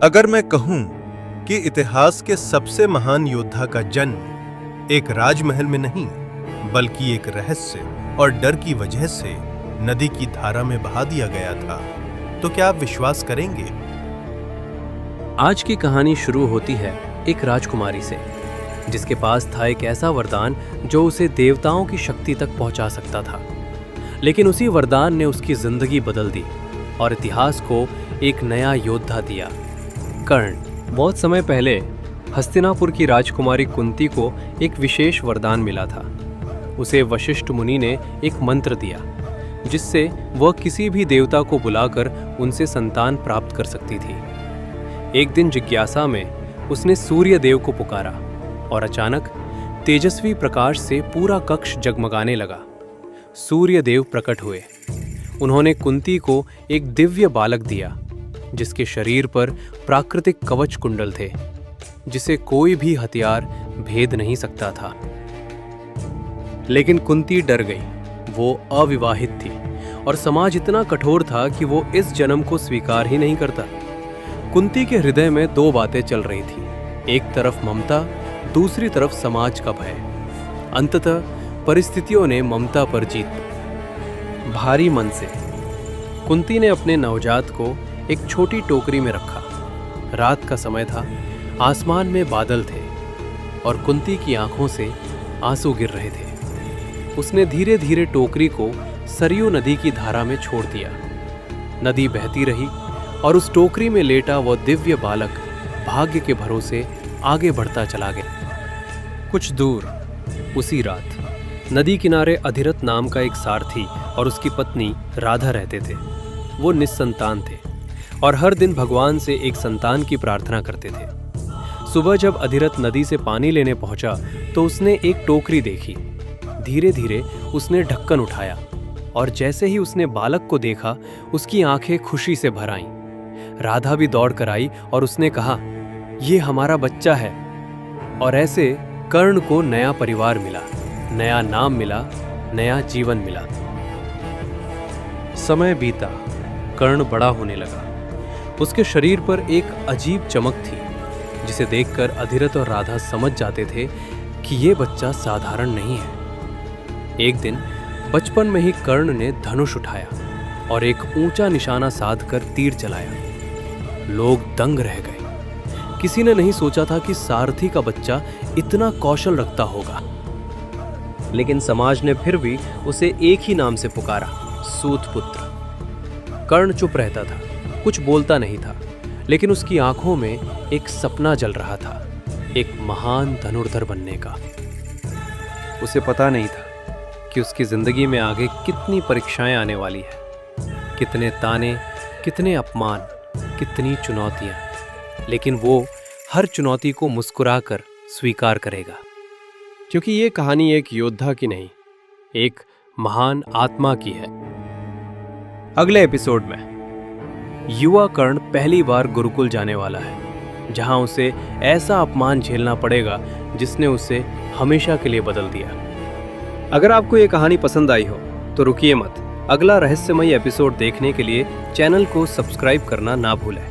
अगर मैं कहूं कि इतिहास के सबसे महान योद्धा का जन्म एक राजमहल में नहीं बल्कि एक रहस्य और डर की वजह से नदी की धारा में बहा दिया गया था, तो क्या आप विश्वास करेंगे? आज की कहानी शुरू होती है एक राजकुमारी से, जिसके पास था एक ऐसा वरदान जो उसे देवताओं की शक्ति तक पहुंचा सकता था। लेकिन उसी वरदान ने उसकी जिंदगी बदल दी और इतिहास को एक नया योद्धा दिया, कर्ण। बहुत समय पहले हस्तिनापुर की राजकुमारी कुंती को एक विशेष वरदान मिला था। उसे वशिष्ठ मुनि ने एक मंत्र दिया जिससे वह किसी भी देवता को बुलाकर उनसे संतान प्राप्त कर सकती थी। एक दिन जिज्ञासा में उसने सूर्य देव को पुकारा और अचानक तेजस्वी प्रकाश से पूरा कक्ष जगमगाने लगा। सूर्य देव प्रकट हुए। उन्होंने कुंती को एक दिव्य बालक दिया जिसके शरीर पर प्राकृतिक कवच कुंडल थे, जिसे कोई भी हथियार भेद नहीं सकता था। लेकिन कुंती डर गई। वो अविवाहित थी और समाज इतना कठोर था कि वो इस जन्म को स्वीकार ही नहीं करता। कुंती के हृदय में दो बातें चल रही थी, एक तरफ ममता, दूसरी तरफ समाज का भय। अंततः परिस्थितियों ने ममता पर जीत। भारी मन से कुंती ने अपने नवजात को एक छोटी टोकरी में रखा। रात का समय था, आसमान में बादल थे और कुंती की आंखों से आंसू गिर रहे थे। उसने धीरे धीरे टोकरी को सरयू नदी की धारा में छोड़ दिया। नदी बहती रही और उस टोकरी में लेटा वह दिव्य बालक भाग्य के भरोसे आगे बढ़ता चला गया। कुछ दूर उसी रात नदी किनारे अधिरथ नाम का एक सारथी और उसकी पत्नी राधा रहते थे। वो निस्संतान थे और हर दिन भगवान से एक संतान की प्रार्थना करते थे। सुबह जब अधिरथ नदी से पानी लेने पहुंचा तो उसने एक टोकरी देखी। धीरे धीरे उसने ढक्कन उठाया और जैसे ही उसने बालक को देखा, उसकी आंखें खुशी से भर आईं। राधा भी दौड़ कर आई और उसने कहा, ये हमारा बच्चा है। और ऐसे कर्ण को नया परिवार मिला, नया नाम मिला, नया जीवन मिला। समय बीता, कर्ण बड़ा होने लगा। उसके शरीर पर एक अजीब चमक थी जिसे देखकर अधिरथ और राधा समझ जाते थे कि ये बच्चा साधारण नहीं है। एक दिन बचपन में ही कर्ण ने धनुष उठाया और एक ऊंचा निशाना साधकर तीर चलाया। लोग दंग रह गए। किसी ने नहीं सोचा था कि सारथी का बच्चा इतना कौशल रखता होगा। लेकिन समाज ने फिर भी उसे एक ही नाम से पुकारा, सूतपुत्र। कर्ण चुप रहता था, कुछ बोलता नहीं था, लेकिन उसकी आंखों में एक सपना जल रहा था, एक महान धनुर्धर बनने का। उसे पता नहीं था कि उसकी जिंदगी में आगे कितनी परीक्षाएं आने वाली है, कितने ताने, कितने अपमान, कितनी चुनौतियां। लेकिन वो हर चुनौती को मुस्कुराकर स्वीकार करेगा, क्योंकि ये कहानी एक योद्धा की नहीं, एक महान आत्मा की है। अगले एपिसोड में युवा कर्ण पहली बार गुरुकुल जाने वाला है, जहां उसे ऐसा अपमान झेलना पड़ेगा जिसने उसे हमेशा के लिए बदल दिया। अगर आपको ये कहानी पसंद आई हो तो रुकिए मत। अगला रहस्यमयी एपिसोड देखने के लिए चैनल को सब्सक्राइब करना ना भूलें।